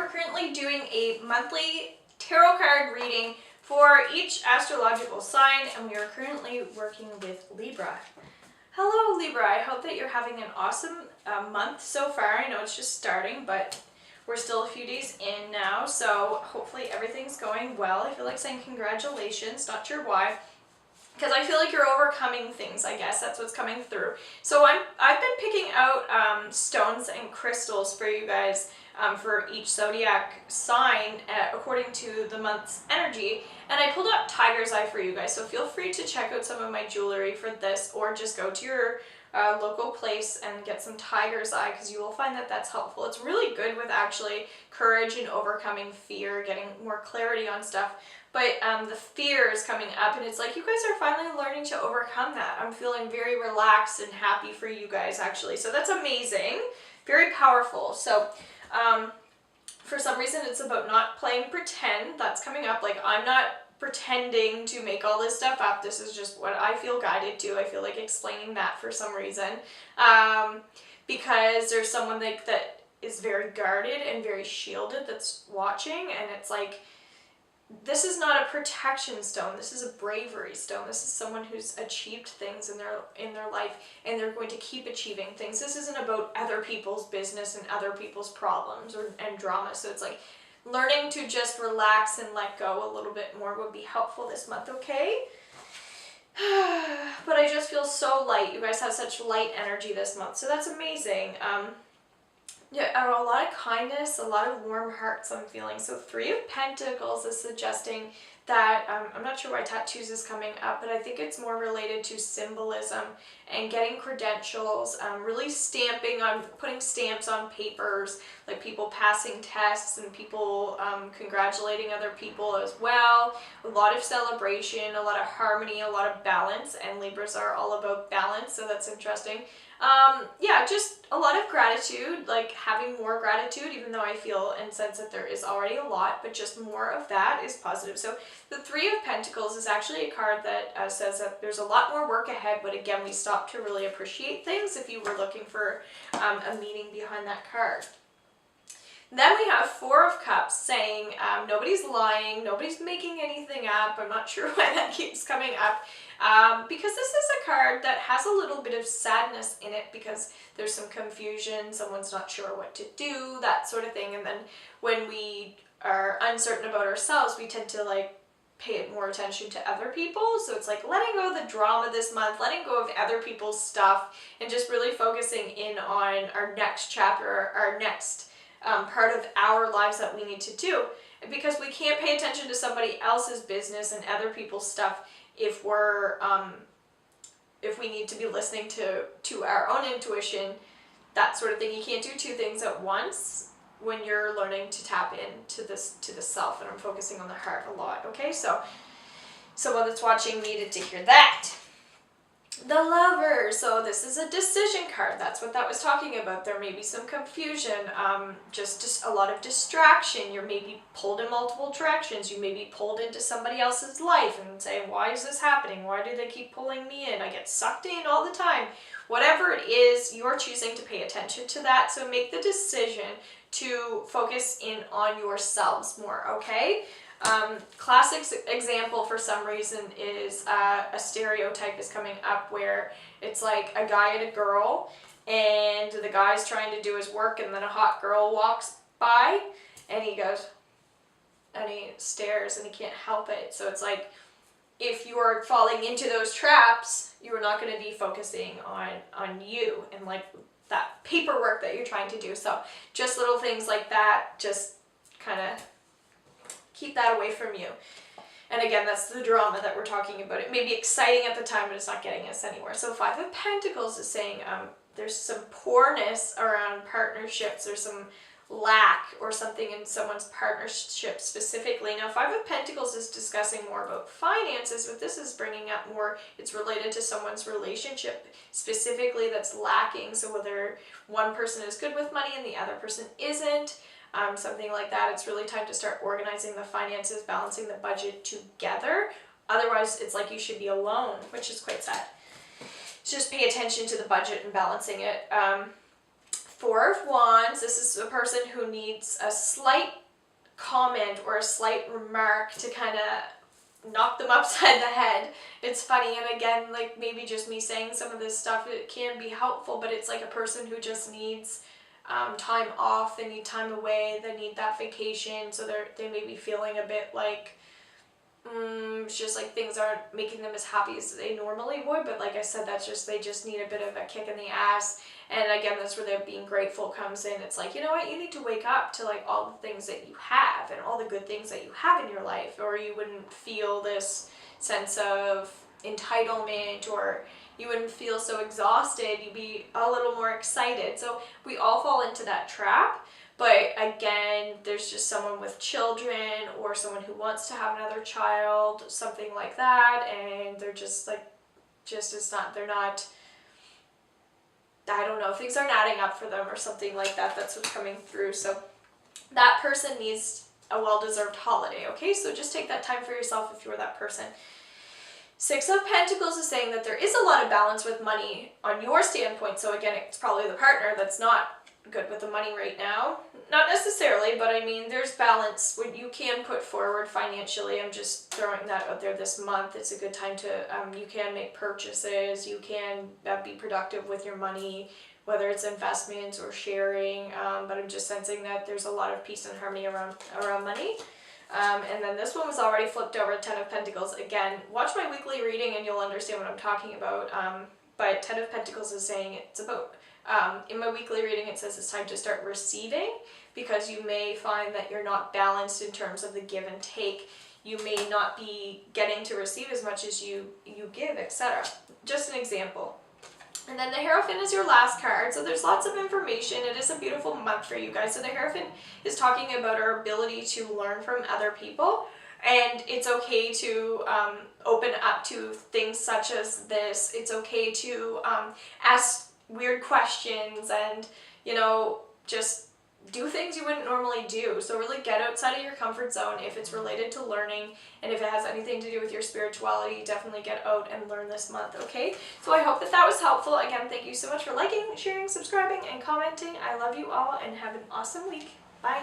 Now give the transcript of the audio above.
we're currently doing a monthly tarot card reading for each astrological sign, and we are currently working with Libra. Hello Libra, I hope that you're having an awesome month so far. I know it's just starting, but we're still a few days in now, so hopefully everything's going well. I feel like saying congratulations, not sure why, because I feel like you're overcoming things. I guess that's what's coming through. So I've been picking out stones and crystals for you guys for each zodiac sign according to the month's energy, and I pulled up Tiger's Eye for you guys, so feel free to check out some of my jewelry for this, or just go to your local place and get some Tiger's Eye, because you will find that that's helpful. It's really good with actually courage and overcoming fear, getting more clarity on stuff. But the fear is coming up, and it's like you guys are finally learning to overcome that. I'm feeling very relaxed and happy for you guys, actually. So that's amazing. Very powerful. So for some reason, it's about not playing pretend. That's coming up. Like, I'm not pretending to make all this stuff up. This is just what I feel guided to. I feel like explaining that for some reason. Because there's someone that is very guarded and very shielded that's watching, and it's like, this is not a protection stone. This is a bravery stone. This is someone who's achieved things in their life, and they're going to keep achieving things. This isn't about other people's business and other people's problems and drama. So it's like learning to just relax and let go a little bit more would be helpful this month, okay? But I just feel so light. You guys have such light energy this month, so that's amazing. Yeah, a lot of kindness, a lot of warm hearts I'm feeling. So 3 of Pentacles is suggesting that, I'm not sure why tattoos is coming up, but I think it's more related to symbolism and getting credentials, really putting stamps on papers, like people passing tests and people congratulating other people as well. A lot of celebration, a lot of harmony, a lot of balance, and Libras are all about balance, so that's interesting. Yeah, just a lot of gratitude, like having more gratitude, even though I feel and sense that there is already a lot, but just more of that is positive. So the 3 of Pentacles is actually a card that says that there's a lot more work ahead, but again, we stop to really appreciate things if you were looking for a meaning behind that card. Then we have 4 of Cups saying nobody's lying, nobody's making anything up. I'm not sure why that keeps coming up. Because this is a card that has a little bit of sadness in it, because there's some confusion, someone's not sure what to do, that sort of thing. And then when we are uncertain about ourselves, we tend to like pay more attention to other people. So it's like letting go of the drama this month, letting go of other people's stuff, and just really focusing in on our next chapter, our next part of our lives that we need to do. Because we can't pay attention to somebody else's business and other people's stuff if we're if we need to be listening to our own intuition, that sort of thing. You can't do 2 things at once when you're learning to tap into the self, and I'm focusing on the heart a lot. Okay, so someone that's watching needed to hear that. The Lover. So this is a decision card. That's what that was talking about. There may be some confusion, just a lot of distraction. You're maybe pulled in multiple directions. You may be pulled into somebody else's life and say, why is this happening? Why do they keep pulling me in? I get sucked in all the time. Whatever it is, you're choosing to pay attention to that. So make the decision to focus in on yourselves more, okay? Classic example for some reason is a stereotype is coming up where it's like a guy and a girl, and the guy's trying to do his work, and then a hot girl walks by and he goes and he stares and he can't help it. So it's like, if you are falling into those traps, you are not going to be focusing on you and like that paperwork that you're trying to do. So just little things like that, just kind of keep that away from you. And again, that's the drama that we're talking about. It may be exciting at the time, but it's not getting us anywhere. So 5 of Pentacles is saying there's some poorness around partnerships, or some lack or something in someone's partnership specifically. Now 5 of Pentacles is discussing more about finances, but this is bringing up more, it's related to someone's relationship specifically that's lacking. So whether one person is good with money and the other person isn't, something like that. It's really time to start organizing the finances, balancing the budget together. Otherwise, it's like you should be alone, which is quite sad. Just pay attention to the budget and balancing it. Four of Wands, this is a person who needs a slight comment or a slight remark to kind of knock them upside the head. It's funny, and again, like maybe just me saying some of this stuff, it can be helpful, but it's like a person who just needs time off, they need time away, they need that vacation, so they may be feeling a bit like it's just like things aren't making them as happy as they normally would, but like I said, that's just, they just need a bit of a kick in the ass. And again, that's where the being grateful comes in. It's like, you know what, you need to wake up to like all the things that you have and all the good things that you have in your life, or you wouldn't feel this sense of entitlement, or you wouldn't feel so exhausted, you'd be a little more excited. So we all fall into that trap. But again, there's just someone with children or someone who wants to have another child, something like that, and they're just like, they're not, I don't know, things aren't adding up for them or something like that. That's what's coming through. So that person needs a well-deserved holiday, okay? So just take that time for yourself if you're that person. Six of Pentacles is saying that there is a lot of balance with money on your standpoint. So again, it's probably the partner that's not good with the money right now. Not necessarily, but I mean, there's balance what you can put forward financially. I'm just throwing that out there this month. It's a good time to, you can make purchases, you can be productive with your money, whether it's investments or sharing, but I'm just sensing that there's a lot of peace and harmony around money. And then this one was already flipped over, Ten of Pentacles. Again, watch my weekly reading and you'll understand what I'm talking about. But Ten of Pentacles is saying it's about, in my weekly reading, it says it's time to start receiving, because you may find that you're not balanced in terms of the give and take. You may not be getting to receive as much as you give, etc. Just an example. And then the Hierophant is your last card, so there's lots of information. It is a beautiful month for you guys. So the Hierophant is talking about our ability to learn from other people, and it's okay to open up to things such as this. It's okay to ask weird questions and, you know, just do things you wouldn't normally do. So really get outside of your comfort zone if it's related to learning, and if it has anything to do with your spirituality, definitely get out and learn this month, okay? So I hope that that was helpful. Again, thank you so much for liking, sharing, subscribing, and commenting. I love you all, and have an awesome week. Bye.